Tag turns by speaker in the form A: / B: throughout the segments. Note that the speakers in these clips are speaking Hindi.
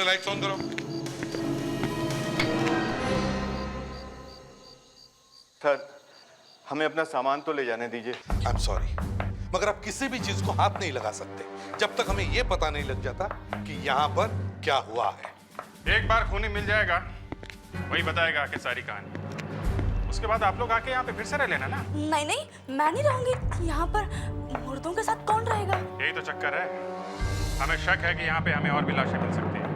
A: पहले लाइट्स ऑन करो।
B: सर, हमें अपना सामान तो ले जाने दीजिए।
A: आई एम सॉरी, मगर आप किसी भी चीज को हाथ नहीं लगा सकते जब तक हमें यह पता नहीं लग जाता कि यहाँ पर क्या हुआ है।
C: एक बार खूनी मिल जाएगा, वही बताएगा कि सारी कहानी। उसके बाद आप लोग आके यहाँ पे फिर से रह लेना ना।
D: नहीं नहीं, मैं नहीं रहूंगी यहाँ पर। मुर्दों के साथ कौन रहेगा?
C: यही तो चक्कर है। हमें शक है कि यहाँ पे हमें और भी लाशें मिल सकती हैं।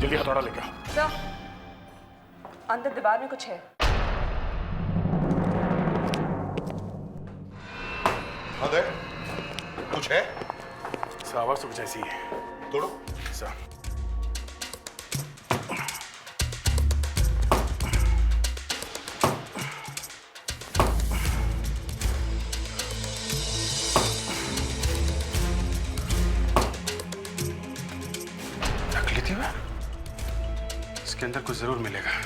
C: जल्दी हथौड़ा लेके आओ।
E: सर, अंदर दीवार में कुछ है।
A: अदर, कुछ है?
C: सर, आवाज तो कुछ ऐसी ही है।
A: तोड़ो।
C: सर, नकली थी वह? इसके अंदर कुछ जरूर मिलेगा।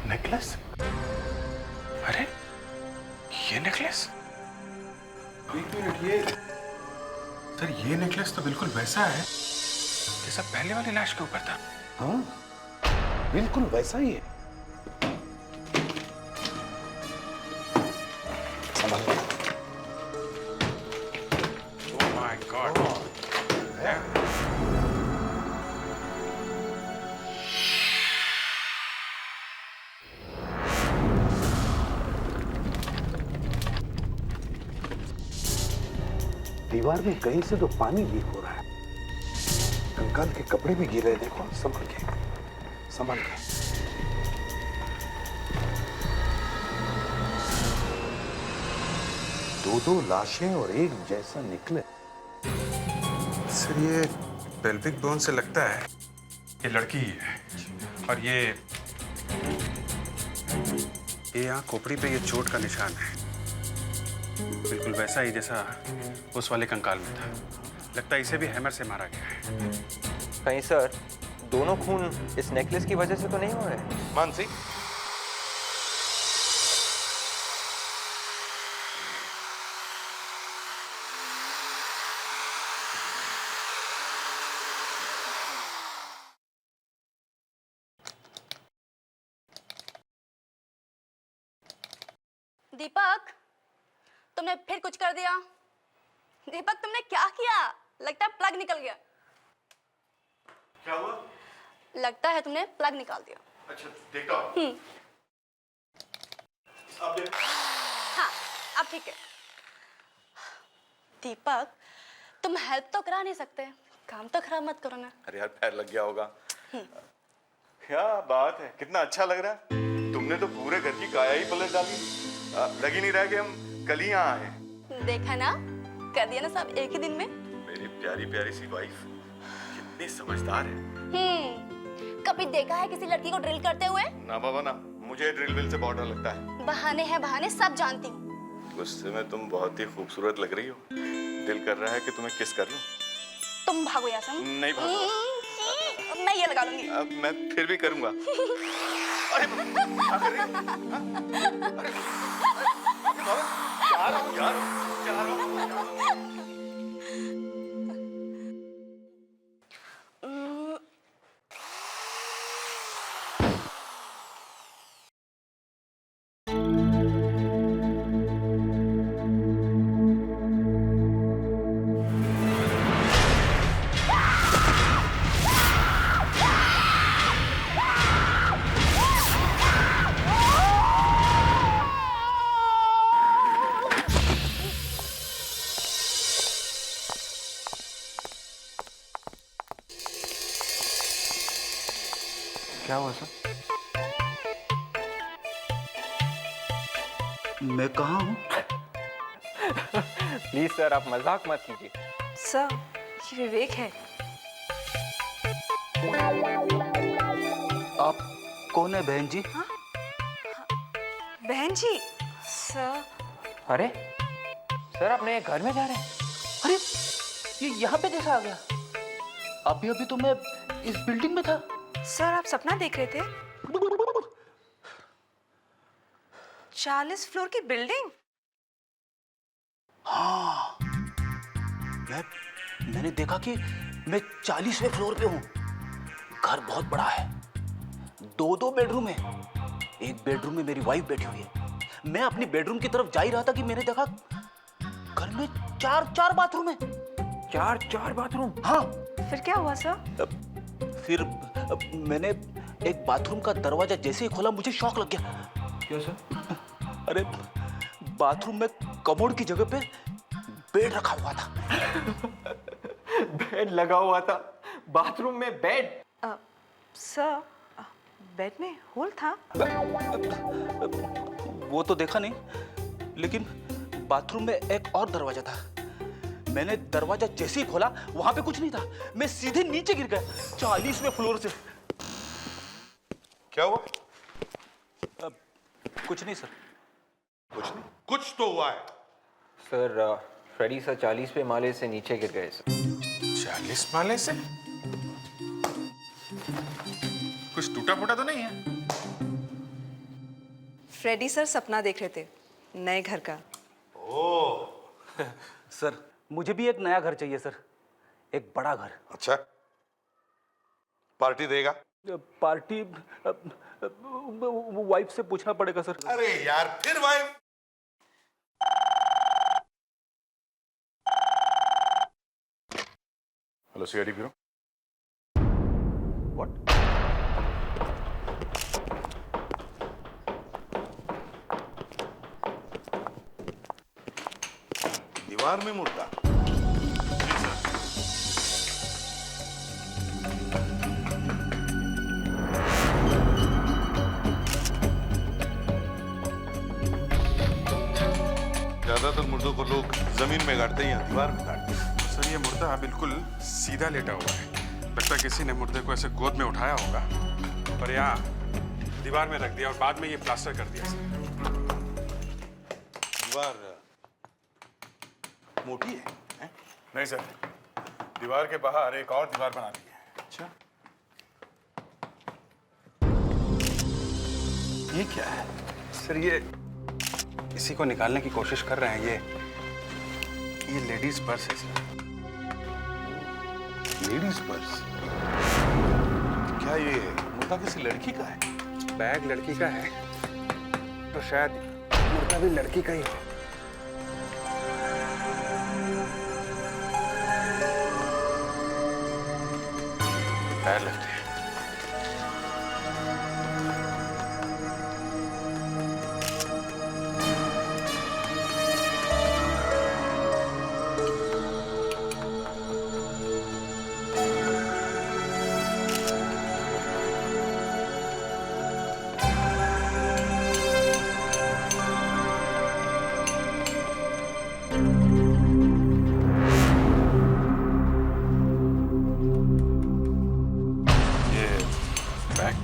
C: नेकलेस? अरे, ये नेकलेस?
B: एक मिनट, ये
C: सर, ये नेकलेस तो बिल्कुल वैसा है जैसा पहले वाली लाश के ऊपर था।
B: हाँ, बिल्कुल वैसा ही है।
C: Oh my God.
B: दीवार में कहीं से तो पानी लीक हो रहा है। कंकाल के कपड़े भी गिरे, देखो। संभल के, संभल के। दो लाशें और एक जैसा निकले।
C: सर, ये पेल्विक बोन से लगता है ये लड़की ही है। और ये यहाँ खोपड़ी पे ये चोट का निशान है, बिल्कुल वैसा ही जैसा उस वाले कंकाल में था। लगता है इसे भी हैमर से मारा गया है।
F: कहीं सर, दोनों खून इस नेकलेस की वजह से तो नहीं हो रहे?
B: मानसी,
D: दीपक, तुमने फिर कुछ कर दिया। दीपक, तुमने क्या किया? लगता है प्लग निकल गया।
B: क्या हुआ?
D: लगता है तुमने प्लग निकाल दिया।
B: अच्छा, देखता हूं। अब देख।
D: हाँ, अब ठीक है। दीपक, तुम हेल्प तो करा नहीं सकते, काम तो खराब मत करो ना।
B: अरे यार, पैर लग गया होगा। क्या बात है, कितना अच्छा लग रहा है। तुमने तो पूरे घर की काया ही पलट डाली। लग ही नहीं रहा कि हम कल ही यहाँ आए।
D: देखा ना, कर दिया ना सब एक ही दिन में।
B: मेरी प्यारी प्यारी सी वाइफ कितनी समझदार है।
D: कभी देखा है किसी लड़की को ड्रिल करते हुए?
B: ना बाबा ना, मुझे ड्रिल विल से बहुत डर लगता है।
D: बहाने हैं बहाने, सब जानती हूँ।
B: गुस्से में तुम बहुत ही खूबसूरत लग रही हो। दिल कर रहा है कि तुम्हें किस कर लूं।
D: तुम भागो यहाँ से।
B: नहीं भागो।
D: मैं ये लगा लूंगी।
B: अब मैं फिर भी करूंगा। अरे क्या कर रही हो? हाँ? अरे बाबा, क्या आ रहा हूँ यार, जा रहा हूँ।
F: क्या हुआ सर?
G: मैं कहाँ हूँ?
F: प्लीज सर, आप मजाक मत कीजिए।
E: सर, ये विवेक है।
G: आप कौन है बहन जी?
E: बहन जी। सर,
F: अरे सर, अपने घर में जा रहे हैं?
G: अरे ये यहाँ पे कैसे आ गया? अभी अभी तो मैं इस बिल्डिंग में था।
E: सर आप सपना देख रहे थे? 40 फ्लोर की बिल्डिंग?
G: हाँ, मैंने देखा कि मैं 40वें फ्लोर पे हूँ। घर बहुत बड़ा है, 2 बेडरूम है। एक बेडरूम में मेरी वाइफ बैठी हुई है। मैं अपनी बेडरूम की तरफ जा ही रहा था कि मैंने देखा घर में 4 बाथरूम है।
F: 4 बाथरूम?
G: हाँ।
E: फिर क्या हुआ सर?
G: फिर मैंने एक बाथरूम का दरवाजा जैसे ही खोला, मुझे शॉक लग गया।
F: क्यों सर?
G: अरे बाथरूम में कमोड की जगह पे बेड रखा हुआ था।
F: बेड लगा हुआ था? बाथरूम में बेड?
E: सर, बेड में होल था?
G: वो तो देखा नहीं, लेकिन बाथरूम में एक और दरवाजा था। मैंने दरवाजा जैसे ही खोला, वहां पे कुछ नहीं था। मैं सीधे नीचे गिर गया 40वें फ्लोर से।
A: क्या हुआ?
G: कुछ नहीं सर।
A: कुछ नहीं, कुछ तो हुआ है।
F: सर, फ्रेडी सर 40वें माले से नीचे गिर गए सर।
C: 40 माले से? कुछ टूटा फूटा तो नहीं है?
E: फ्रेडी सर सपना देख रहे थे नए घर का।
G: सर मुझे भी एक नया घर चाहिए सर, एक बड़ा घर।
A: अच्छा, पार्टी देगा?
G: पार्टी वाइफ से पूछना पड़ेगा सर।
A: अरे यार, फिर wife?
B: Hello CID bureau. What?
A: दीवार में मुर्दा? ज्यादातर मुर्दों को लोग जमीन में गाड़ते हैं या दीवार में गाड़ते हैं।
C: सर, ये मुर्दा बिल्कुल सीधा लेटा हुआ है। लगता है किसी ने मुर्दे को ऐसे गोद में उठाया होगा और यहाँ दीवार में रख दिया और बाद में ये प्लास्टर कर दिया सर।
A: दीवार मोटी है?
B: नहीं सर, दीवार के बाहर एक और दीवार बना दी है।
C: अच्छा, ये क्या है? सर, ये इसी को निकालने की कोशिश कर रहे हैं। ये लेडीज पर्स है सर।
A: Ladies purse? क्या ये मुर्दा किसी लड़की का है?
C: बैग लड़की का है तो शायद मुर्दा भी लड़की का ही हो। पैर लगते हैं।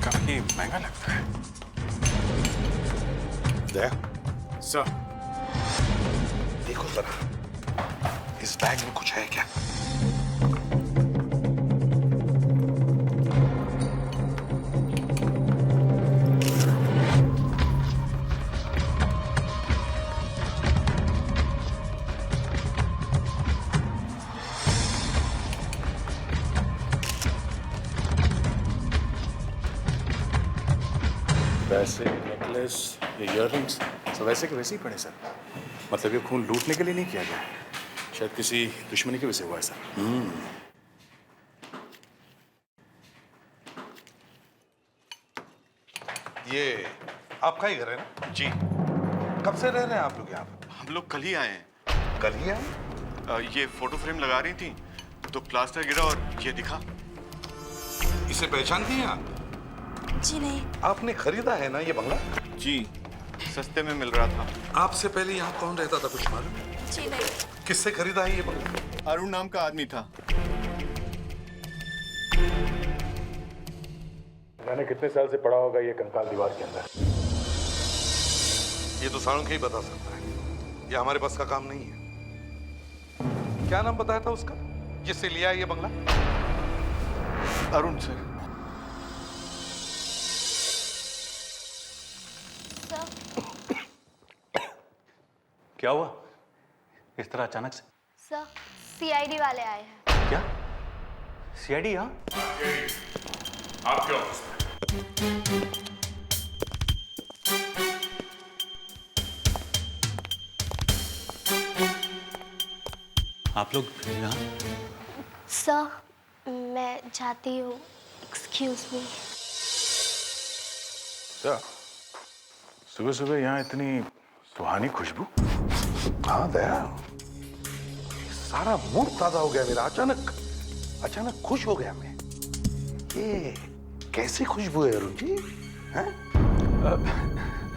C: काफी महंगा लगता है।
A: दया,
C: सर,
A: देखो जरा, इस बैग में कुछ है क्या?
H: पैसे, नेकलेस, ये इयररिंग्स सब वैसे के वैसे ही पड़े सर। मतलब ये खून लूटने के लिए नहीं किया गया है, शायद किसी दुश्मनी की वजह से हुआ है सर।
A: ये आपका ही घर है ना?
B: जी,
A: कब से रह रहे हैं आप लोग यहाँ पर?
B: हम लोग कल ही आए हैं।
A: कल ही आए?
B: ये फोटो फ्रेम लगा रही थी तो प्लास्टर गिरा और ये दिखा।
A: इसे पहचानती हैं आप?
D: जी नहीं।
A: आपने खरीदा है ना ये बंगला?
B: जी, सस्ते में मिल रहा था।
A: आपसे पहले यहाँ कौन रहता था, कुछ मालूम?
D: जी नहीं।
A: किससे खरीदा है ये बंगला?
B: अरुण नाम का आदमी था।
H: मैंने कितने साल से पड़ा होगा ये कंकाल दीवार के अंदर।
A: ये तो साळुंखे ही बता सकता है, ये हमारे बस का काम नहीं है। क्या नाम बताया था उसका जिससे लिया है ये बंगला?
B: अरुण सर।
G: क्या हुआ इस तरह अचानक से?
I: सर, सीआईडी वाले आए हैं।
G: क्या सीआईडी? यहाँ
H: आपके ऑफिस में।
G: आप लोग यहाँ?
I: सर, मैं जाती हूँ। Excuse me.
H: सर, सुबह सुबह यहाँ इतनी सुहानी खुशबू?
A: हाँ दया, सारा मूड ताजा हो गया मेरा। अचानक खुश हो गया मैं। ये कैसी खुशबू है अरुण जी? हैं?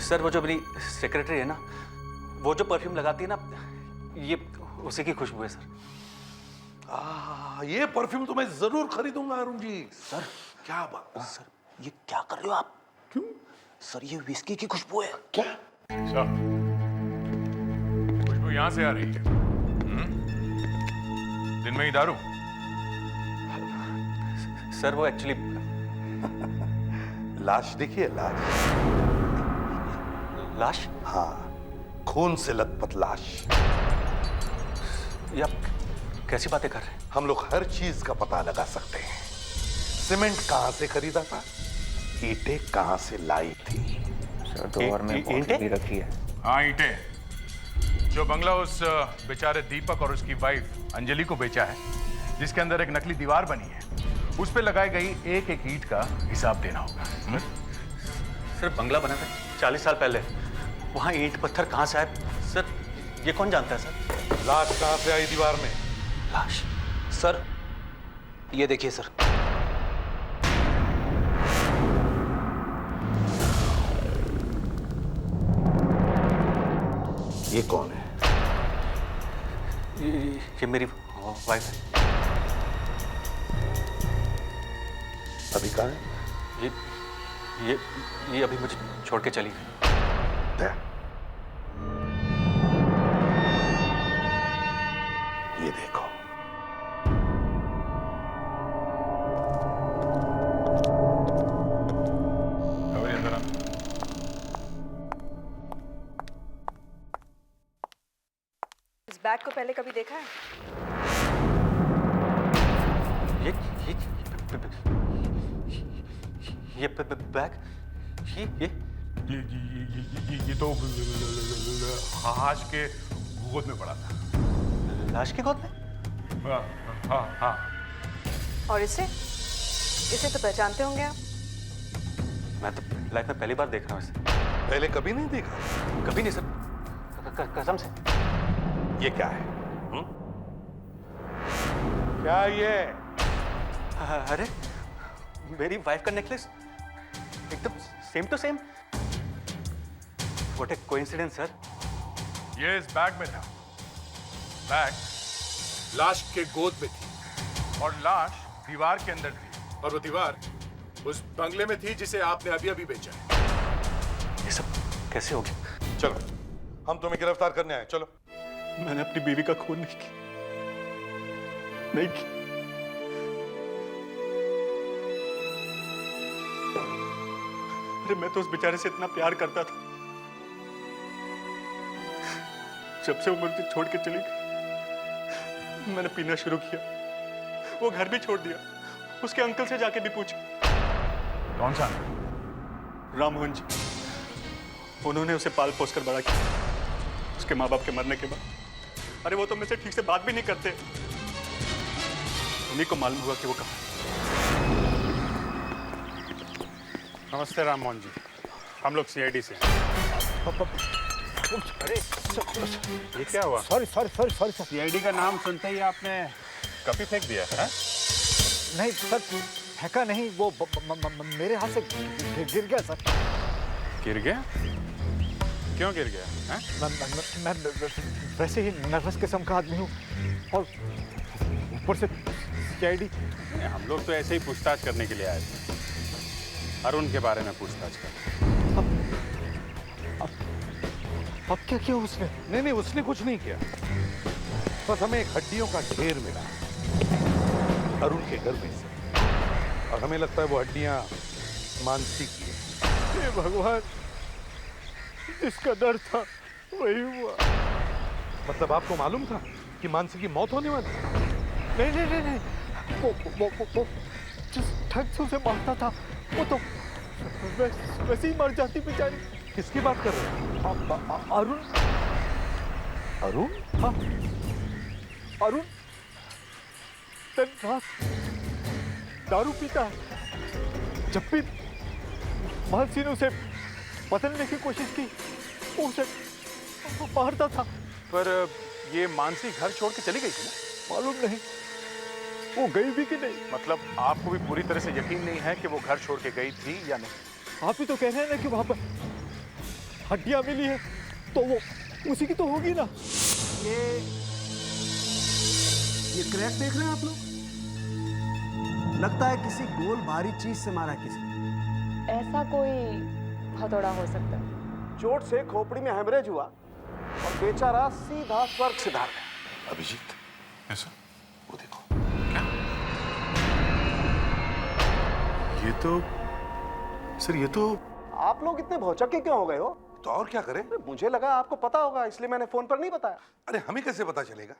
G: सर, वो जो अपनी सेक्रेटरी है ना, वो जो परफ्यूम लगाती है ना, ये उसी की खुशबू है सर।
A: ये परफ्यूम तो मैं जरूर खरीदूंगा अरुण जी।
G: सर
A: क्या बात?
G: सर, ये क्या कर रहे हो आप?
A: क्यों?
G: सर, ये विस्की की खुशबू है।
A: क्या?
H: सर, खुशबू यहाँ से आ रही है। दिन में ही दारू?
G: सर, वो एक्चुअली
A: लाश देखिए, लाश।
G: लाश?
A: हाँ, खून से लथपथ लाश।
G: ये आप कैसी बातें कर रहे हैं?
A: हम लोग हर चीज का पता लगा सकते हैं। सीमेंट कहां से खरीदा था, ईंटें कहां से लाई थी।
F: सर, ड्रॉअर में बॉटल भी रखी है।
H: हाँ, ईंटें। जो बंगला उस बेचारे दीपक और उसकी वाइफ अंजलि को बेचा है, जिसके अंदर एक नकली दीवार बनी है, उस पे लगाई गई एक एक ईंट का हिसाब देना होगा।
G: सर, बंगला बना था 40 साल पहले, वहाँ ईंट पत्थर कहाँ से आए? सर, ये कौन जानता है सर?
A: लाश कहां से आई दीवार में?
G: लाश?
F: सर, ये देखिए सर।
A: ये कौन है?
G: ये मेरी वाइफ है।
A: अभी कहाँ है?
G: ये अभी मुझे छोड़ के चली गई।
A: दया, ये देखो।
H: अंदर आ।
E: इस बैग को पहले कभी देखा है?
G: ये बैग,
H: ये तो हाश के गोद में पड़ा था।
G: लाश की गोद में?
H: हाँ हाँ हाँ।
E: और इसे तो पहचानते होंगे आप।
G: मैं तो लाइफ में पहली बार देख रहा हूँ इसे।
A: पहले कभी नहीं देखा?
G: कभी नहीं सर, कसम से।
A: ये क्या है? क्या ये?
G: अरे, मेरी वाइफ का नेकलेस, एकदम same to same. What a coincidence sir.
H: ये इस बैग में था। बैग लाश के गोद में थी और लाश दीवार के अंदर थी, और वो दीवार उस बंगले में थी जिसे आपने अभी अभी बेचा है।
G: ये सब कैसे हो गया?
A: चलो, हम तुम्हें गिरफ्तार करने आए, चलो।
G: मैंने अपनी बीवी का खून नहीं किया। अरे, मैं तो उस बेचारे से इतना प्यार करता था। जब से वो मुझे छोड़ के चली गई, मैंने पीना शुरू किया। वो घर भी छोड़ दिया। उसके अंकल से जाके भी पूछा।
H: कौन सा?
J: राममोहन जी, उन्होंने उसे पाल पोस कर बड़ा किया उसके माँ बाप के मरने के बाद। अरे वो तो मुझसे ठीक से बात भी नहीं करते। उन्हीं को मालूम हुआ कि वो कहाँ है।
C: नमस्ते राममोहन जी, हम लोग सीआईडी से हैं। अरे ये क्या हुआ?
K: Sorry sorry sorry sorry sir.
C: CID का नाम सुनते ही आपने कॉपी फेंक दिया है?
K: नहीं सर, फेंका नहीं, वो मेरे हाथ से गिर गया सर।
C: गिर गया? क्यों गिर गया?
K: मैं वैसे ही नर्वस किस्म का आदमी हूँ और ऊपर से सीआईडी।
C: हम लोग तो ऐसे ही पूछताछ करने के लिए आए थे, अरुण के बारे में पूछताछ कर।
K: अब क्या किया उसने?
A: नहीं, उसने कुछ नहीं किया। बस हमें एक हड्डियों का ढेर मिला अरुण के घर में से, और हमें लगता है वो हड्डियां मानसी की है।
K: हे भगवान, जिसका डर था वही हुआ।
A: मतलब आपको मालूम था कि मानसी की मौत होने वाली?
K: नहीं नहीं नहीं नहीं, वो जिस ढंग से उसे मारता था वो तो वैसे ही मर जाती बेचारी।
A: किसकी बात कर रहे हैं?
K: अरुण।
A: अरुण?
K: हाँ, अरुण दिन रात दारू पीता है। जब भी मानसी ने उसे बदलने की कोशिश की वो उसे मारता था।
H: पर ये मानसी घर छोड़ के चली गई थी ना?
K: मालूम नहीं वो गई भी कि नहीं।
H: मतलब आपको भी पूरी तरह से यकीन नहीं है कि वो घर छोड़ के गई थी या नहीं?
K: आप ही तो कह रहे हैं ना कि वहां पर हड्डियां मिली है, तो वो उसी की तो होगी ना।
L: ये क्रैक देख रहे हैं आप लोग? लगता है किसी गोल भारी चीज से मारा किसी।
E: ऐसा कोई हथौड़ा हो सकता है।
L: चोट से खोपड़ी में हेमरेज हुआ और बेचारा सीधा स्वर्ग सिधार गया।
A: अभिजीत,
H: ऐसा?
A: वो देखो।
H: ये तो सर, ये तो
L: आप लोग इतने भौचक्के क्यों हो गए हो?
A: तो और क्या करें?
L: मुझे लगा आपको पता होगा, इसलिए मैंने फोन पर नहीं बताया।
A: अरे हमें कैसे पता चलेगा?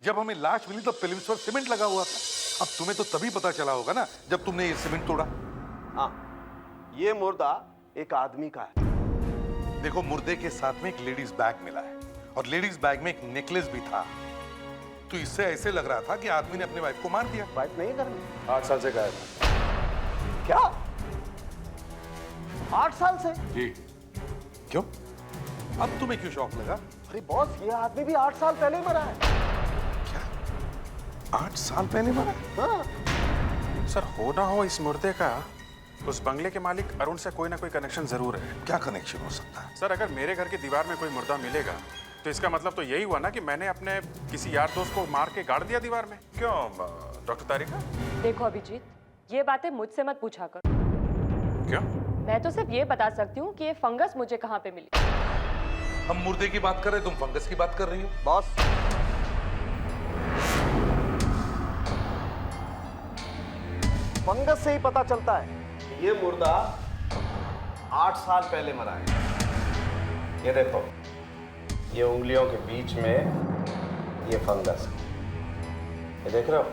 A: जब हमें लाश मिली तो प्रीलिम्स पर सीमेंट लगा हुआ था। अब तुम्हें तो तभी पता चला होगा ना जब तुमने ये सीमेंट तोड़ा।
L: हाँ, ये मुर्दा एक आदमी का है।
A: देखो, मुर्दे के साथ में एक लेडीज बैग मिला है और लेडीज बैग में एक नेकलेस भी था। तो इससे ऐसे लग रहा था कि आदमी ने अपने वाइफ को मार दिया।
L: वाइफ नहीं करनी?
A: 8 साल से गायब है।
L: क्या? 8 साल से?
A: जी। क्यों? अब तुम्हें क्यों शौक लगा?
L: अरे बॉस, ये आदमी भी 8 साल पहले मरा है।
A: क्या? 8 साल पहले मरा?
L: हाँ।
C: सर, हो ना हो इस मुर्दे का उस बंगले के मालिक अरुण से कोई ना कोई कनेक्शन जरूर है।
A: क्या कनेक्शन हो सकता है?
C: सर, अगर मेरे घर की दीवार में कोई मुर्दा मिलेगा तो इसका मतलब तो यही हुआ ना कि मैंने अपने किसी यार दोस्त को मार के गाड़ दिया दीवार में। क्यों डॉक्टर तारिका?
E: देखो अभिजीत, ये बातें मुझसे मत पूछा कर।
C: क्यों?
E: मैं तो सिर्फ ये बता सकती हूँ कि ये फंगस मुझे कहाँ पे मिली।
A: हम मुर्दे की बात कर रहे, तुम फंगस की बात कर रही हो।
L: बॉस, फंगस से ही पता चलता है कि ये मुर्दा 8 साल पहले मरा है। ये देखो, ये उंगलियों के बीच में ये फंगस, ये देख रहे हो?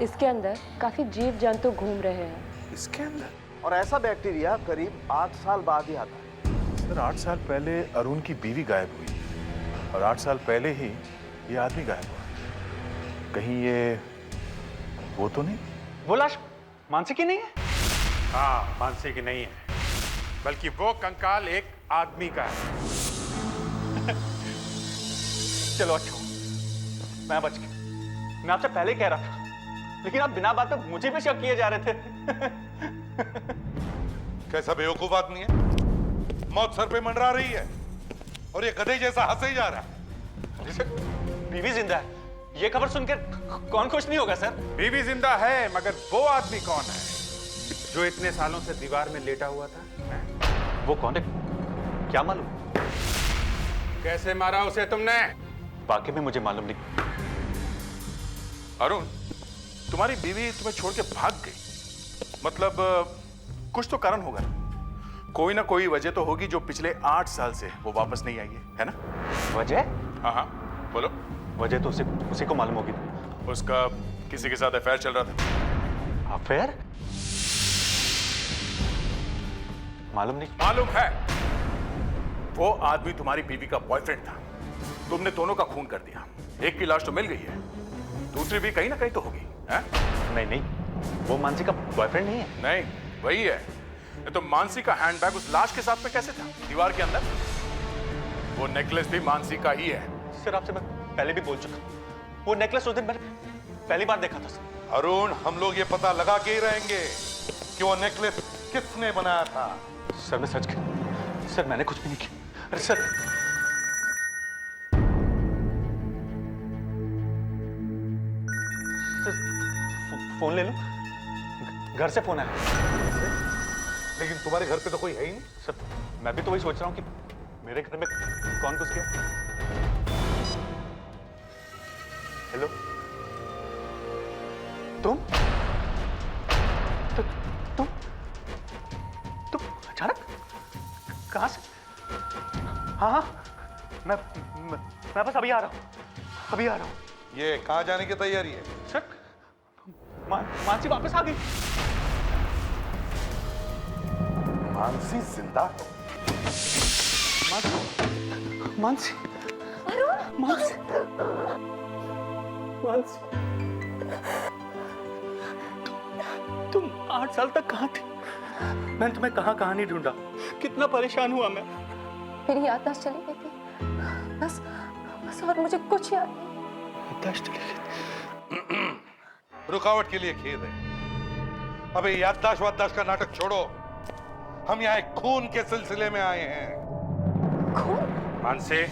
E: इसके अंदर काफी जीव जंतु घूम रहे हैं।
A: इसके अंदर?
L: और ऐसा बैक्टीरिया करीब 8 साल बाद ही आता है।
H: सर, 8 साल पहले अरुण की बीवी गायब हुई और 8 साल पहले ही ये आदमी गायब हुआ। कहीं ये वो तो नहीं?
J: वो लाश मानसी की नहीं है?
C: हाँ, मानसी की नहीं है, बल्कि वो कंकाल एक आदमी का है।
J: चलो अच्छा, मैं बच गया। मैं आपसे पहले ही कह रहा था, लेकिन आप बिना बात पे मुझे भी शक किए जा रहे थे।
A: कैसा बेवकूफ आदमी है? मौत सर पे मंडरा रही है और ये गधे जैसा हंसे ही जा रहा है।
J: बीवी जिंदा है, ये खबर सुनकर कौन खुश नहीं होगा सर?
C: बीवी जिंदा है, मगर वो आदमी कौन है जो इतने सालों से दीवार में लेटा हुआ था?
J: वो कौन है? क्या मालूम?
C: कैसे मारा उसे तुमने?
J: वाकई में मुझे मालूम नहीं।
H: अरुण, तुम्हारी बीवी तुम्हें छोड़ के भाग गई, मतलब कुछ तो कारण होगा ना? कोई ना कोई वजह तो होगी जो पिछले 8 साल से वो वापस नहीं आई है ना?
J: वजह?
H: हाँ हाँ, बोलो।
J: वजह तो उसी को मालूम होगी।
H: उसका किसी के साथ अफेयर चल रहा था।
J: अफेयर?
F: मालूम नहीं।
H: मालूम है, वो आदमी तुम्हारी बीवी का बॉयफ्रेंड था। तुमने दोनों का खून कर दिया। एक की लाश तो मिल गई है, दूसरी भी कहीं ना कहीं तो होगी।
F: नहीं नहीं, वो मानसी का बॉयफ्रेंड नहीं है।
H: नहीं, वही है। तो मानसी का हैंडबैग उस लाश के साथ में कैसे था दीवार के अंदर? वो नेकलेस भी मानसी का ही है।
J: सर आपसे मैं पहले भी बोल चुका, वो नेकलेस उस दिन मैंने पहली बार देखा था सर।
A: अरुण, हम लोग ये पता लगा के ही रहेंगे कि वो नेकलेस किसने बनाया था।
J: सर मैं सच कह, सर मैंने कुछ भी नहीं किया। अरे सर फोन ले लो, घर से फोन आया।
A: लेकिन तुम्हारे घर पे तो कोई है ही नहीं।
J: सर मैं भी तो वही सोच रहा हूँ कि मेरे घर में कौन घुस गया। हेलो, तुम अचानक कहाँ से? हाँ, मैं बस अभी आ रहा हूँ।
A: ये कहाँ जाने की तैयारी है?
J: सर मानसी वापस आ गई।
A: मानसी जिंदा?
J: मानसी तुम 8 साल तक कहाँ थी? मैंने तुम्हें कहाँ नहीं ढूंढा, कितना परेशान हुआ मैं।
E: मेरी याददाश्त चली गई थी, बस और मुझे कुछ याद नहीं।
J: याददाश्त चली गई।
A: रुकावट के लिए खेद है। अबे याददाश्त वाददाश्त का नाटक छोड़ो, हम यहाँ एक खून के सिलसिले में आए हैं।
E: खून?
C: मानसी,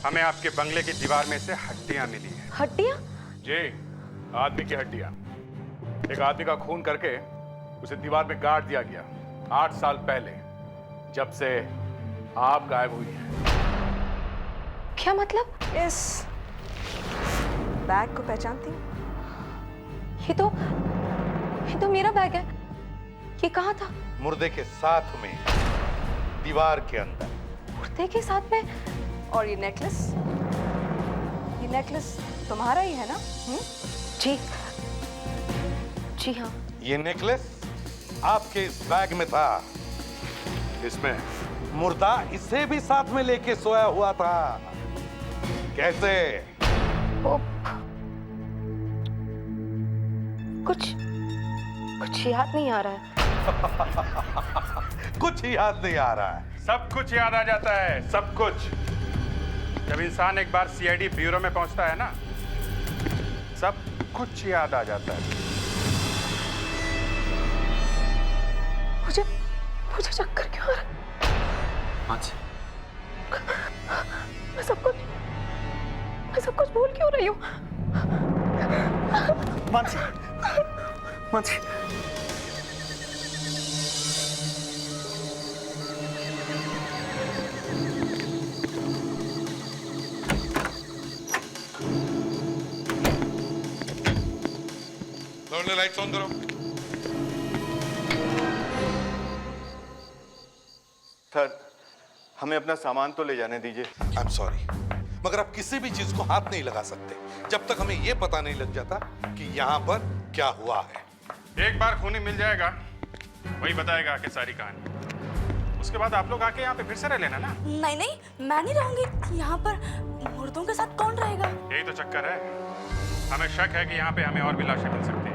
C: हमें आपके बंगले की दीवार में से हड्डियां मिली हैं।
E: हड्डियां?
H: जी, आदमी की हड्डियां। एक आदमी का खून करके उसे दीवार में गाड़ दिया गया 8 साल पहले, जब से आप गायब हुई हैं।
E: क्या मतलब?
M: इस बैग को पहचानती?
E: ये तो मेरा बैग है। ये कहाँ था?
A: मुर्दे के साथ में, दीवार के अंदर।
E: मुर्दे के साथ में?
M: और ये नेकलेस तुम्हारा ही है ना?
E: जी हाँ।
A: ये नेकलेस आपके इस बैग में था।
H: इसमें
A: मुर्दा इसे भी साथ में लेके सोया हुआ था। कैसे?
E: कुछ याद नहीं आ रहा है।
A: कुछ याद नहीं आ रहा है।
C: सब कुछ याद आ जाता है, सब कुछ। जब इंसान एक बार सीआईडी ब्यूरो में पहुंचता है ना, सब कुछ याद आ जाता है।
E: मुझे चक्कर क्यों आ रहा है?
F: मानसी,
E: मैं सब कुछ भूल क्यों रही हूँ?
J: मानसी
A: लाइट्स ऑन करो।
B: सर, हमें अपना सामान तो ले जाने दीजिए।
A: आई एम सॉरी, मगर आप किसी भी चीज को हाथ नहीं लगा सकते जब तक हमें यह पता नहीं लग जाता कि यहाँ पर क्या हुआ है।
C: एक बार खूनी मिल जाएगा, वही बताएगा कि सारी कहानी। उसके बाद आप लोग आके यहाँ पे फिर से रह लेना ना।
D: नहीं, मैं नहीं रहूंगी यहाँ पर। मुर्दों के साथ कौन रहेगा?
C: यही तो चक्कर है। हमें शक है कि यहाँ पे हमें और भी लाशें मिल सकती हैं।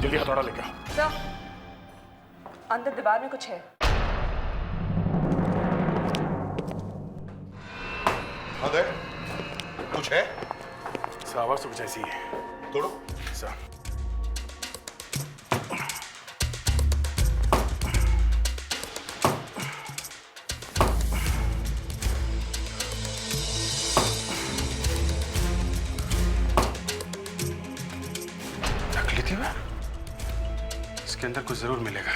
H: जल्दी हथौड़ा लेके आओ।
M: सर, अंदर दीवार में कुछ है।
A: अरे कुछ है?
H: आवाज तो कुछ ऐसी है।
A: तोड़ो।
H: सर,
C: नकली दीवार? इसके अंदर कुछ जरूर मिलेगा।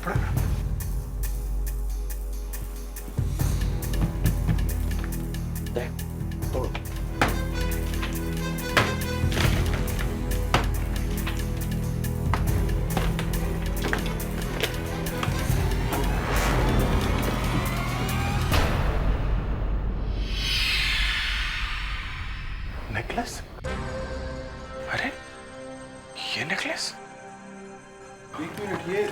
C: कपड़ा।
A: देख तोड़।
C: नेकलेस? अरे ये नेकलेस? एक मिनट, ये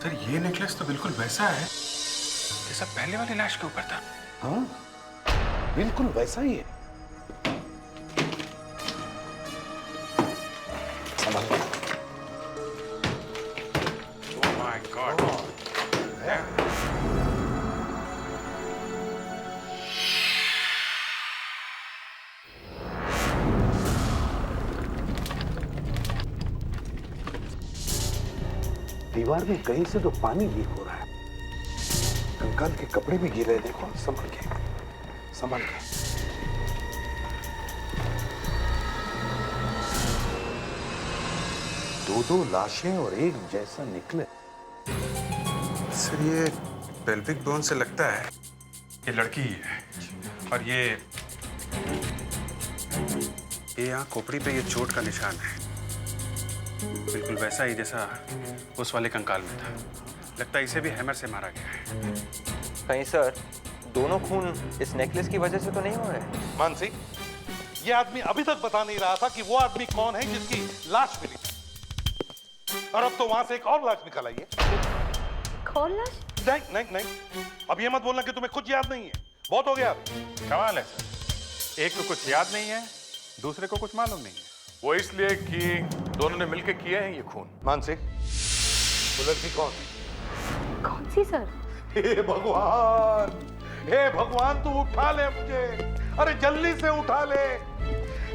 C: सर, ये नेकलेस तो बिल्कुल वैसा है जैसा पहले वाली लाश के ऊपर था।
A: हाँ, बिल्कुल वैसा ही है।
C: Oh my God.
A: दीवार में कहीं से तो पानी लीक हो रहा है। कंकाल के कपड़े भी गिरे, देखो, संभल के, संभल के। दो लाशें और एक जैसा निकले।
C: सर, ये पेल्विक बोन से लगता है ये लड़की ही है। और ये यहाँ खोपड़ी पे ये चोट का निशान है, बिल्कुल वैसा ही जैसा उस वाले कंकाल में था। लगता है इसे भी हैमर से मारा गया है।
F: कहीं सर दोनों खून इस नेकलेस की वजह से तो नहीं हुए?
A: मानसी, ये आदमी अभी तक बता नहीं रहा था कि वो आदमी कौन है जिसकी लाश मिली थी। और अब तो वहां से एक और लाश निकल आई है।
E: कौन लाश?
A: नहीं नहीं नहीं, अब ये मत बोलना कि तुम्हें कुछ याद नहीं है। बहुत हो गया।
H: कमाल है सर, एक को कुछ याद नहीं है, दूसरे को कुछ मालूम नहीं है। वो इसलिए कि दोनों ने मिलकर किए हैं ये खून।
A: मानसी, वो लड़की कौन है?
E: कौन सी सर?
A: हे भगवान, हे भगवान, तू उठा ले मुझे। अरे जल्दी से उठा ले।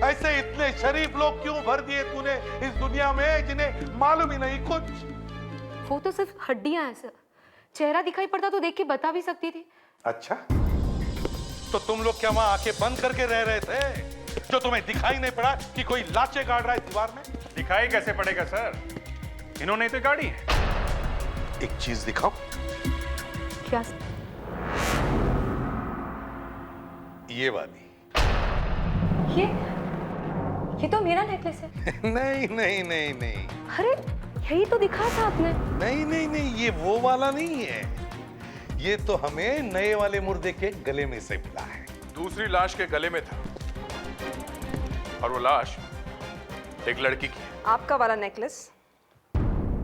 A: ऐसे इतने शरीफ लोग क्यों भर दिए तूने इस दुनिया में जिन्हें मालूम ही नहीं कुछ।
E: वो तो सिर्फ हड्डियां हैं सर, चेहरा दिखाई पड़ता तो देख के बता भी सकती थी।
A: अच्छा, तो तुम लोग क्या वहां आंखें बंद करके रह रहे थे जो तुम्हें दिखाई नहीं पड़ा कि कोई लाशें गाड़ रहा है दीवार में?
H: दिखाई कैसे पड़ेगा सर, इन्होंने ही तो गाड़ी है।
A: एक चीज दिखाओ।
E: क्या सर?
A: ये वाली।
E: ये तो मेरा नेकलेस है।
A: नहीं नहीं नहीं नहीं।
E: अरे यही तो दिखा था आपने।
A: नहीं नहीं नहीं, ये वो वाला नहीं है। ये तो हमें नए वाले मुर्दे के गले में से मिला है।
H: दूसरी लाश के गले में था और वो लाश एक लड़की की।
M: आपका वाला नेकलेस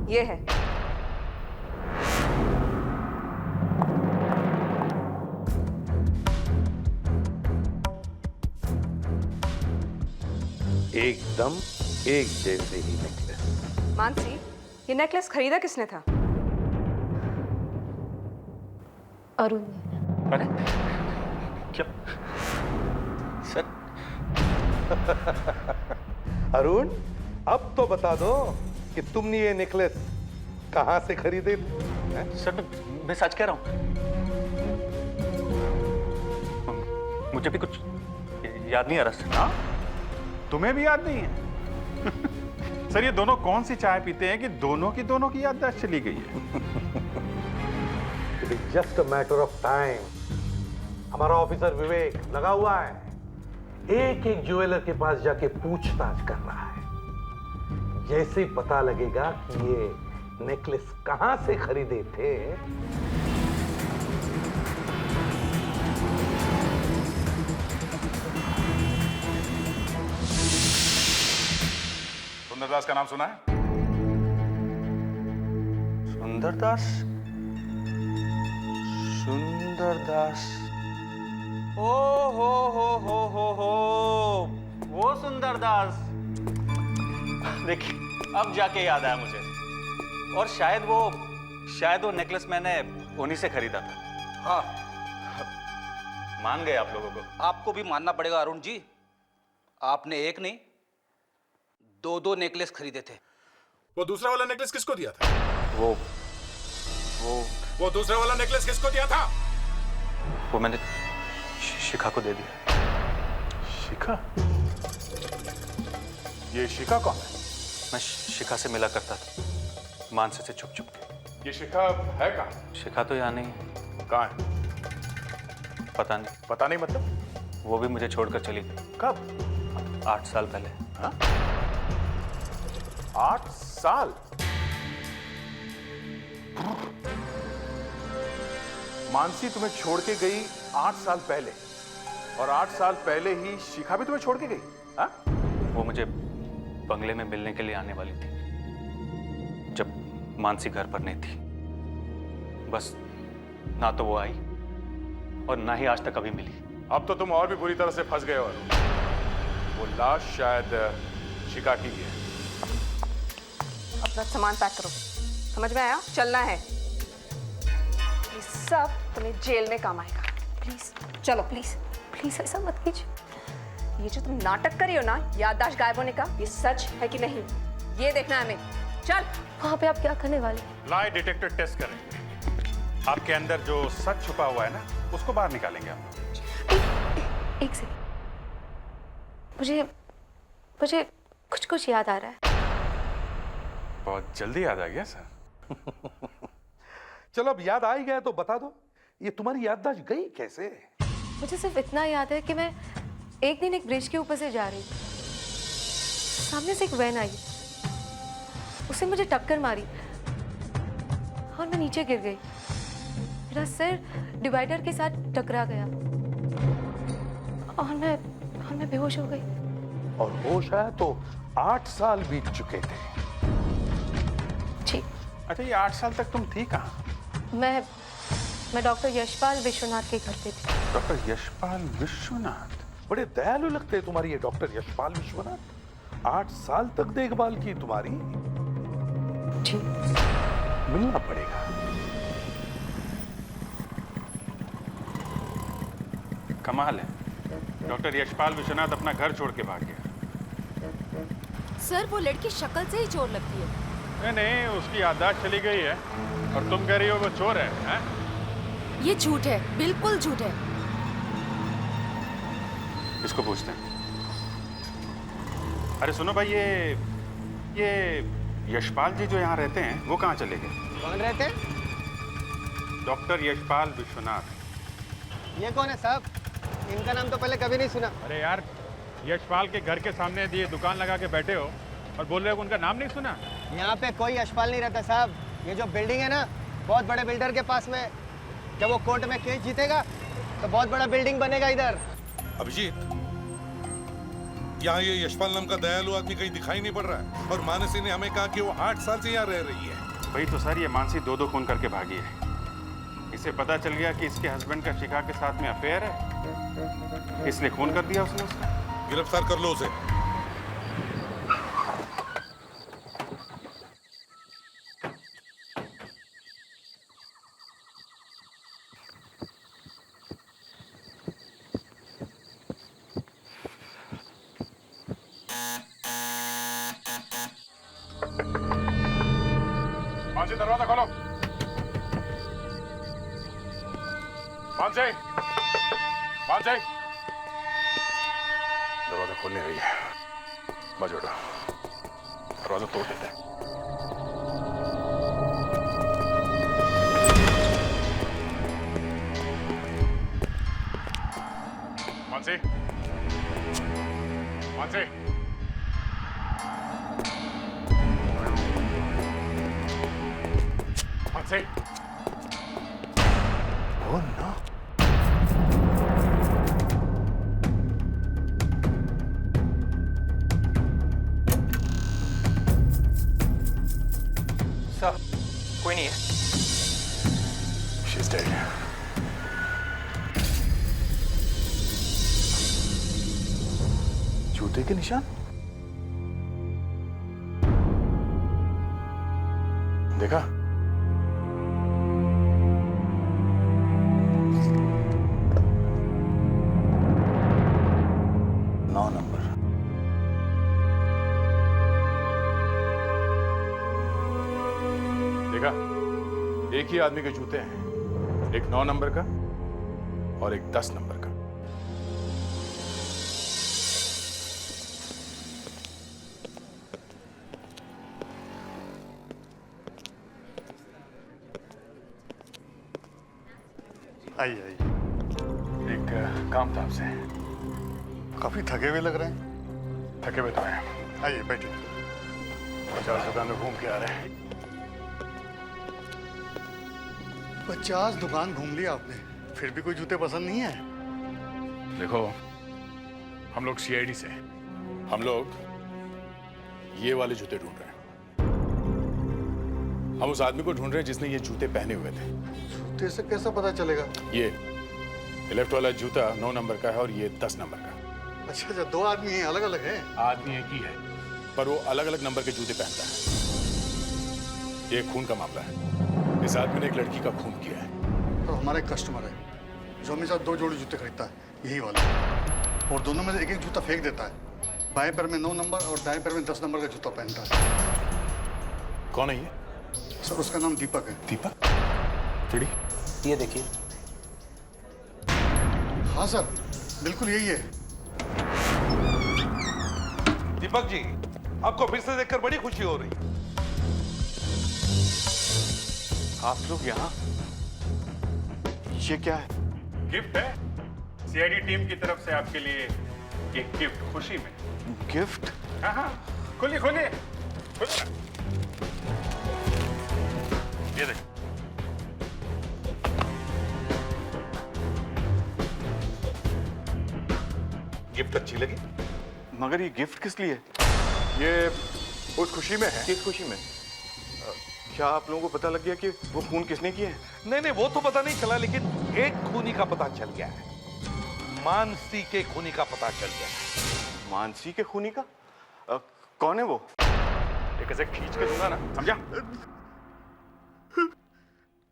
M: ये है।
A: एकदम एक जैसे ही नेकलेस।
M: मानसी, ये नेकलेस खरीदा किसने था?
E: अरुण।
J: अरे क्या सर?
A: अरुण, अब तो बता दो कि तुमने ये नेकलेस कहां से खरीदे?
J: सर मैं सच कह रहा हूं, मुझे भी कुछ याद नहीं आ रहा सर।
H: हाँ? तुम्हें भी याद नहीं है? सर, ये दोनों कौन सी चाय पीते हैं कि दोनों की याददाश्त चली गई है?
A: It is just a matter of time. हमारा ऑफिसर विवेक लगा हुआ है, एक एक ज्वेलर के पास जाके पूछताछ कर रहा है। जैसे ही पता लगेगा कि ये नेकलेस कहां से खरीदे थे,
H: सुंदरदास का नाम सुना है?
F: सुंदरदास? सुंदरदास?
G: ओ हो, वो सुंदरदास। देखिए, अब जाके याद आया मुझे। और शायद वो नेकलेस मैंने उन्हीं से खरीदा था। हाँ, मान गए आप लोगों को?
N: आपको भी मानना पड़ेगा अरुण जी, आपने एक नहीं दो नेकलेस खरीदे थे।
H: वो दूसरा वाला नेकलेस किसको दिया था?
F: वो
H: दूसरा वाला नेकलेस किसको दिया था?
J: वो मैंने शिखा को दे दिया।
H: शिखा? ये शिखा कौन है?
J: मैं शिखा से मिला करता था, मानसी से छुप छुप के।
H: ये शिखा है कहाँ?
F: शिखा तो यहाँ नहीं है।
H: कहाँ है?
F: पता नहीं।
H: पता नहीं मतलब?
F: वो भी मुझे छोड़कर चली गई।
H: कब?
F: 8 साल पहले।
H: हाँ? 8 साल? मानसी तुम्हें छोड़ के गई 8 साल पहले, और 8 साल पहले ही शिखा भी तुम्हें छोड़ के गई? हाँ?
F: वो मुझे बंगले में मिलने के लिए आने वाली थी जब मानसी घर पर नहीं थी। बस ना तो वो आई और ना ही आज तक कभी मिली।
H: अब तो तुम और भी बुरी तरह से फंस गए हो। वो लाश शायद शिखा की है।
M: अपना सामान पैक करो, समझ में आया? चलना है। ये सब तुम्हें जेल में काम आएगा। प्लीज चलो, प्लीज
E: प्लीज ऐसा मत कीजिए।
M: ये जो तुम नाटक कर रही हो ना, याददाश्त गायब होने का, ये सच है कि नहीं, ये देखना है हमें। चल।
E: वहाँ पे आप क्या करने वाले?
H: लाई डिटेक्टर टेस्ट करेंगे। आपके अंदर जो सच छुपा हुआ है ना, उसको बाहर निकालेंगे हम।
E: एक सेकंड, मुझे कुछ याद आ रहा है।
H: बहुत जल्दी याद आ गया सर।
A: चलो अब याद आ ही गया तो बता दो, ये तुम्हारी याददाश्त गई कैसे?
E: मुझे सिर्फ इतना याद है कि मैं एक दिन एक ब्रिज के ऊपर से जा रही थी। सामने से एक वैन आई, उसने मुझे टक्कर मारी और मैं नीचे गिर गई। मेरा सिर डिवाइडर के साथ टकरा गया और मैं बेहोश हो गई।
A: और होश आया तो 8 साल बीत चुके थे।
E: जी।
H: अच्छा, ये 8 साल तक तुम थी कहाँ?
E: मैं डॉक्टर यशपाल विश्वनाथ के घर पे थी।
H: डॉक्टर यशपाल विश्वनाथ?
A: बड़े दयालु लगते हैं तुम्हारी ये डॉक्टर यशपाल विश्वनाथ। 8 साल तक देखभाल की तुम्हारी।
E: जी।
A: मिलना पड़ेगा।
H: कमाल है, डॉक्टर यशपाल विश्वनाथ अपना घर छोड़ के भाग गया।
O: सर, वो लड़की शक्ल से ही चोर लगती है।
H: नहीं, उसकी याददाश्त चली गई है और तुम कह रही हो वो चोर है, हैं?
O: ये झूठ है, बिल्कुल झूठ है।
H: इसको पूछते हैं। अरे सुनो भाई, ये यशपाल जी जो यहाँ रहते हैं वो कहाँ चले गए?
P: कौन रहते हैं?
H: डॉक्टर यशपाल विश्वनाथ।
P: ये कौन है साहब? इनका नाम तो पहले कभी नहीं सुना।
H: अरे यार, यशपाल के घर के सामने ये दुकान लगा के बैठे हो और बोल रहे हो उनका नाम नहीं सुना?
P: यहाँ पे कोई यशपाल नहीं रहता साहब। ये जो बिल्डिंग है ना, बहुत बड़े बिल्डर के पास में। जब वो कोर्ट में केस जीतेगा तो बहुत बड़ा बिल्डिंग बनेगा इधर।
Q: अभिजीत, यहाँ ये यशपाल नाम का दयालु आदमी कहीं दिखाई नहीं पड़ रहा है, और मानसी ने हमें कहा कि वो 8 साल से यहाँ रह रही है।
H: वही तो सर, ये मानसी 2 खून करके भागी है। इसे पता चल गया कि इसके हस्बैंड का शिखा के साथ में अफेयर है, इसलिए खून कर दिया उसने उसका।
Q: गिरफ्तार कर लो उसे।
H: मानसी, दरवाजा खोलो। मानसी, मानसी, दरवाजा खोलने रही है। मत उठो, दरवाजा तोड़ देते हैं। Mansi, Mansi, Mansi. Oh no.
F: Sir, कोई नहीं है।
H: She's dead. जूते के निशान? देखा? देखा, एक ही आदमी के जूते हैं, एक 9 नंबर का और एक 10 नंबर का।
J: आइए आइए।
H: एक काम था आपसे।
J: काफी थके हुए लग रहे हैं।
H: थके हुए तो हैं।
J: आइए बैठिए।
H: 50 दुकान में घूम के आ रहे हैं।
J: 50 दुकान घूम लिया आपने, फिर भी कोई जूते पसंद नहीं है?
H: देखो, हम लोग सीआईडी से हैं। हम लोग ये वाले जूते ढूंढ रहे हैं। हम उस आदमी को ढूंढ रहे हैं जिसने ये जूते पहने हुए थे।
J: जूते से कैसा पता चलेगा?
H: ये लेफ्ट वाला जूता 9 नंबर का है और ये 10 नंबर का।
J: अच्छा अच्छा, दो आदमी हैं, अलग अलग हैं?
H: आदमी एक ही है, पर वो अलग अलग नंबर के जूते पहनता है। ये खून का मामला है। इस आदमी ने एक लड़की का खून किया है।
J: तो हमारा एक कस्टमर है जो हमेशा 2 जोड़ी जूते खरीदता है, यही वाला, और दोनों में से एक एक जूता फेंक देता है। बाएं पैर में 9 नंबर और दाएं पैर में 10 नंबर का जूता पहनता है।
H: कौन है ये?
J: सर उसका नाम दीपक है।
H: दीपक? चिड़ी?
N: ये देखिए।
J: हाँ सर, बिल्कुल यही है।
A: दीपक जी, आपको फिर से देखकर बड़ी खुशी हो रही।
B: आप लोग यहाँ? ये क्या है?
H: गिफ्ट है सीआईडी टीम की तरफ से आपके लिए, एक गिफ्ट खुशी में।
B: गिफ्ट?
H: हाँ हाँ, खोलिए खोलिए। ये देखो।
A: गिफ्ट अच्छी लगी?
B: मगर ये गिफ्ट किस लिए?
H: ये उस खुशी में है।
B: किस खुशी में? क्या आप लोगों को पता लग गया कि वो खून किसने किए हैं?
A: नहीं नहीं, वो तो पता नहीं चला, लेकिन एक खूनी का पता चल गया है। मानसी के खूनी का पता चल गया है।
B: मानसी के खूनी का? कौन है वो?
H: एक ऐसे खींच के दूंगा ना, समझा?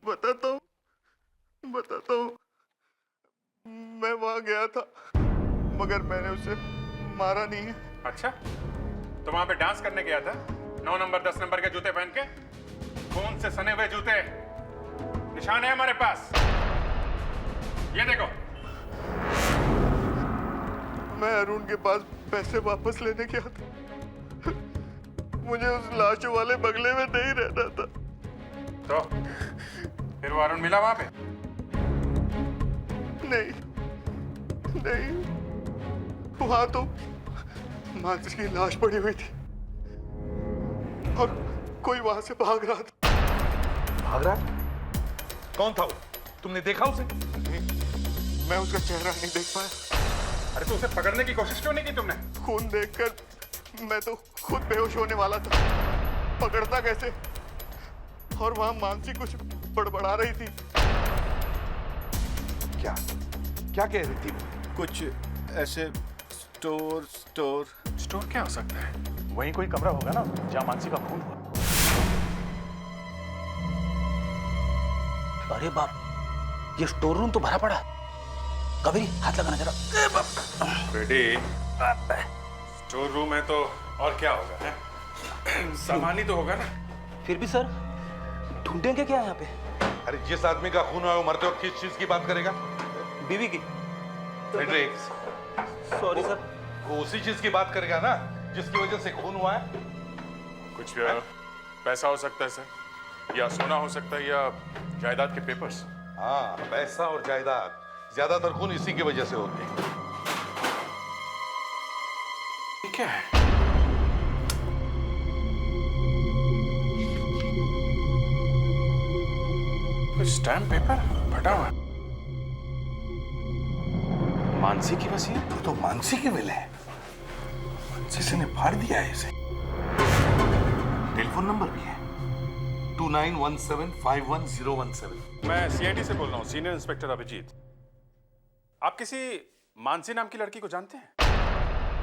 B: बताता हूँ। मैं वहां गया था, मगर मैंने उसे मारा नहीं है।
H: अच्छा, तो वहां पे डांस करने गया था 9 नंबर 10 नंबर के जूते पहन के? खून से सने हुए जूते, निशान है हमारे पास। ये देखो।
B: मैं अरुण के पास पैसे वापस लेने गया था। मुझे उस लाशों वाले बंगले में नहीं रहना था।
H: तो फिर वो अरुण मिला वहां पे?
B: नहीं, वहां तो मानसी की लाश पड़ी हुई थी और कोई वहां से भाग रहा था।
A: भाग रहा? कौन था वो? तुमने देखा उसे?
B: मैं उसका चेहरा नहीं देख पाया।
H: अरे तो उसे पकड़ने की कोशिश क्यों नहीं की तुमने?
B: खून देखकर मैं तो खुद बेहोश होने वाला था। पकड़ता कैसे? और वहां मानसी कुछ बड़बड़ा रही थी।
A: क्या कह रही थी?
J: कुछ ऐसे
H: स्टोर क्या हो सकता है? वहीं कोई कमरा होगा ना जहां मानसी का खून हुआ।
N: अरे बाप, ये स्टोर रूम तो भरा पड़ा है। कबीर, हाथ लगाना जरा।
H: बेटी, स्टोर रूम है तो और क्या होगा? है? सामान ही तो होगा ना।
N: फिर भी सर, ढूंढेंगे क्या यहाँ पे?
A: अरे जिस आदमी का खून हुआ है वो मरते वक्त किस चीज की बात करेगा?
N: बीवी की।
A: Fredericks,
N: sorry sir.
A: वो उसी चीज की बात करेगा ना जिसकी वजह से खून हुआ है।
H: कुछ पैसा हो सकता है सर, या सोना हो सकता है, या जायदाद के पेपर्स।
A: हाँ, पैसा और जायदाद, ज्यादातर खून इसी की वजह से होते हैं।
H: ये क्या है? कुछ स्टैम्प पेपर फटा हुआ। मानसी की वसीयत?
A: तो मानसी की विल है। किसी ने फाड़ दिया है इसे। टेलीफोन नंबर भी है 2917511017।
H: मैं सीआईडी से बोल रहा हूँ, सीनियर इंस्पेक्टर अभिजीत। आप किसी मानसी नाम की लड़की को जानते हैं?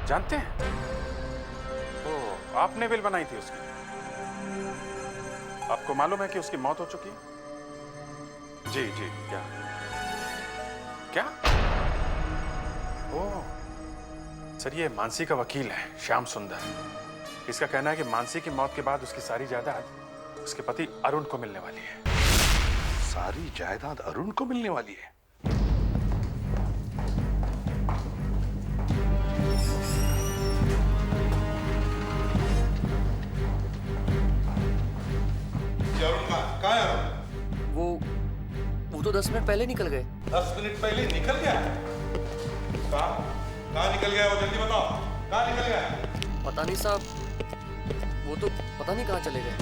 H: जानते हैं? तो आपने विल बनाई थी उसकी। आपको मालूम है कि उसकी मौत हो चुकी है? जी जी। क्या? ओह सर, ये मानसी का वकील है, श्याम सुंदर। इसका कहना है कि मानसी की मौत के बाद उसकी सारी जायदाद उसके पति अरुण को मिलने वाली है।
A: सारी जायदाद अरुण को मिलने वाली है?
Q: अरुण कहाँ है?
N: वो
R: तो 10 मिनट पहले निकल गए।
Q: 10 मिनट पहले निकल गया? कहाँ निकल गया वो, जल्दी बताओ, कहाँ निकल गया?
R: पता नहीं साहब, वो तो पता नहीं कहाँ चले गए।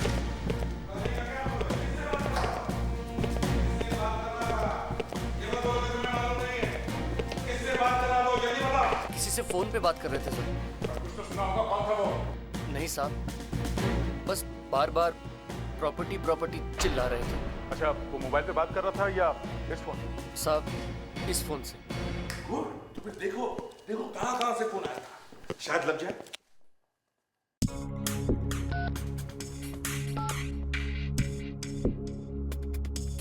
R: किसी से फोन पे बात कर रहे थे सर।
H: कुछ तो सुना होगा, कौन था वो?
R: नहीं साहब, बस बार बार प्रॉपर्टी प्रॉपर्टी चिल्ला रहे थे।
H: अच्छा, वो मोबाइल पे बात कर रहा था या इस फोन पे?
R: साहब इस फोन से।
Q: तो फिर देखो देखो कहाँ से फोन आया था, शायद लग जाए।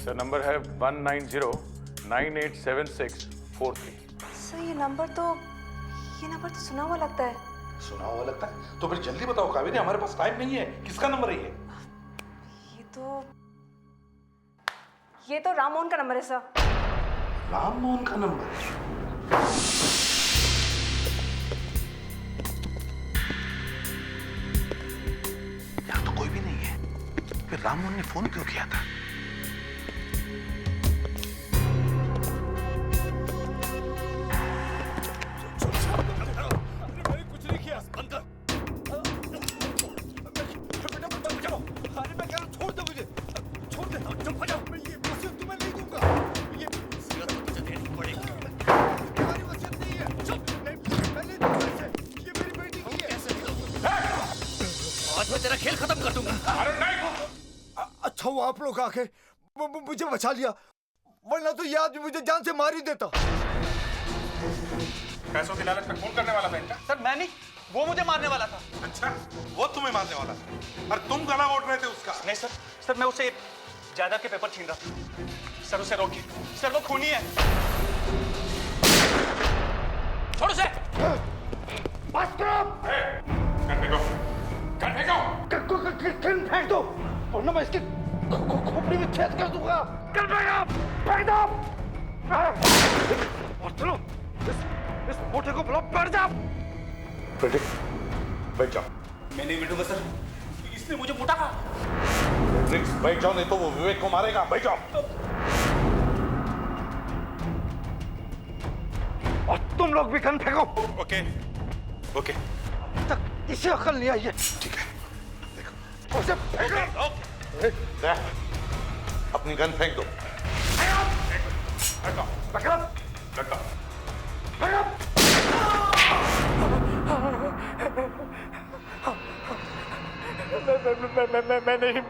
H: सर नंबर है 19098763।
M: सर ये नंबर तो सुना हुआ लगता है।
Q: सुना हुआ लगता है? तो फिर जल्दी बताओ कावेरी, हमारे पास टाइम नहीं है। किसका नंबर है ये?
M: ये तो राममोहन का नंबर है सर।
Q: राममोहन का नंबर? यहाँ तो कोई भी नहीं है, फिर राममोहन ने फोन क्यों किया था?
K: कुछ नहीं किया, बंद कर। अरे मैं कह रहा हूँ छोड़ दो मुझे, छोड़ दे, चुप हो जाओ। मैं ये वसीयत तुम्हें नहीं दूंगा। ये वसीयत तो मुझे देनी पड़ेगी। तुम्हारी वसीयत नहीं है। चुप, मैं नहीं दूंगा इसे। ये मेरी बेटी की है।
R: आज मैं तेरा खेल खत्म कर दूंगा।
K: अरे नहीं। अच्छा वो आप लोग आके मुझे बचा लिया, वरना तो ये आदमी मुझे जान से मार ही देता।
H: पैसों की लालच में फोन करने वाला था इनका?
N: सर मैं नहीं, वो मुझे मारने वाला था।
Q: अच्छा, वो तुम्हें मारने वाला था और तुम गला घोट रहे थे उसका?
N: नहीं सर मैं उसे जायदाद के पेपर छीन रहा था। सर उसे रोकिए, सर वो खूनी है। छोड़ उसे।
K: बस करो।
H: गन फेंको, गन फेंको।
K: गन फेंक दो, वरना मैं इसकी खोपड़ी में छेद कर दूंगा। गन फेंक दो। और चलो, इस मोटे को ब्लॉक कर जाओ।
Q: फ्रेडरिक, बैठ जाओ।
N: मैं नहीं बैठूंगा सर, इसने मुझे मोटा कहा।
Q: फ्रेडरिक बैठ जाओ, नहीं तो वो विवेक को मारेगा। बैठ जाओ।
K: और तुम लोग भी गन फेंको।
Q: Okay okay.
K: तक इसे अकल नहीं आई है।
Q: ठीक है, देखो
K: उसे फेंको।
Q: अपनी गन फेंक दो।
K: मैं नहीं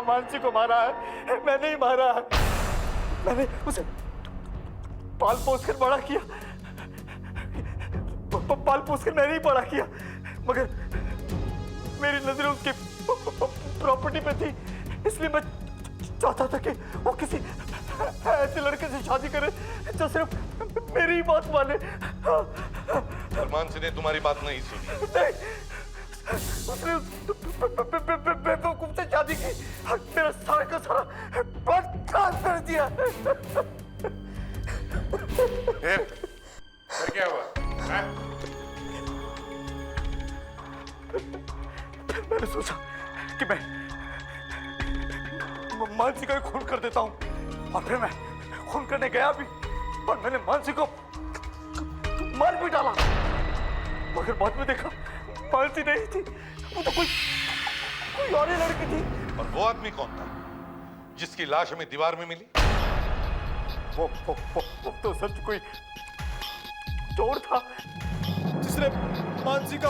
K: मानसी को मारा है। मैं नहीं मारा है। मैंने उसे पाल पोस कर बड़ा किया। पाल पोस कर मैंने ही बड़ा किया, मगर मेरी नजरें उसकी प्रॉपर्टी पे थी, इसलिए मैं चाहता था कि वो किसी ऐसे लड़के से शादी करे जो सिर्फ मेरी ही बात माने।
Q: सलमान सिंह ने तुम्हारी बात नहीं सुनी।
K: नहीं, उसने बेवकूफ से शादी की, मेरा सारा का सारा बर्बाद कर दिया।
H: फिर क्या हुआ?
K: मैंने सोचा कि मैं मानसी का खून कर देता हूँ, और फिर मैं खून करने गया भी, पर मैंने मानसी को मार भी डाला, मगर बाद में देखा मानसी नहीं थी, वो तो कोई और ही लड़की थी।
Q: और वो आदमी कौन था जिसकी लाश हमें दीवार में मिली?
K: वो तो सच कोई चोर था जिसने मानसी का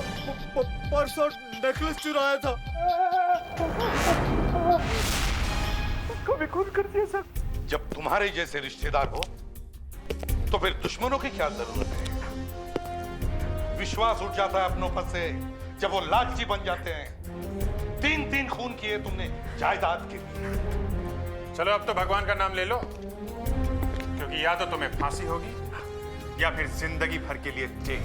K: पर्स और नेकलेस चुराया था। कभी खून कर दिया सर।
Q: जब तुम्हारे जैसे रिश्तेदार हो तो फिर दुश्मनों की क्या जरूरत है? विश्वास उठ जाता है अपनों पर से जब वो लालची बन जाते हैं। 3 खून किए तुमने जायदाद के लिए।
H: चलो अब तो भगवान का नाम ले लो, क्योंकि या तो तुम्हें फांसी होगी या फिर जिंदगी भर के लिए जेल।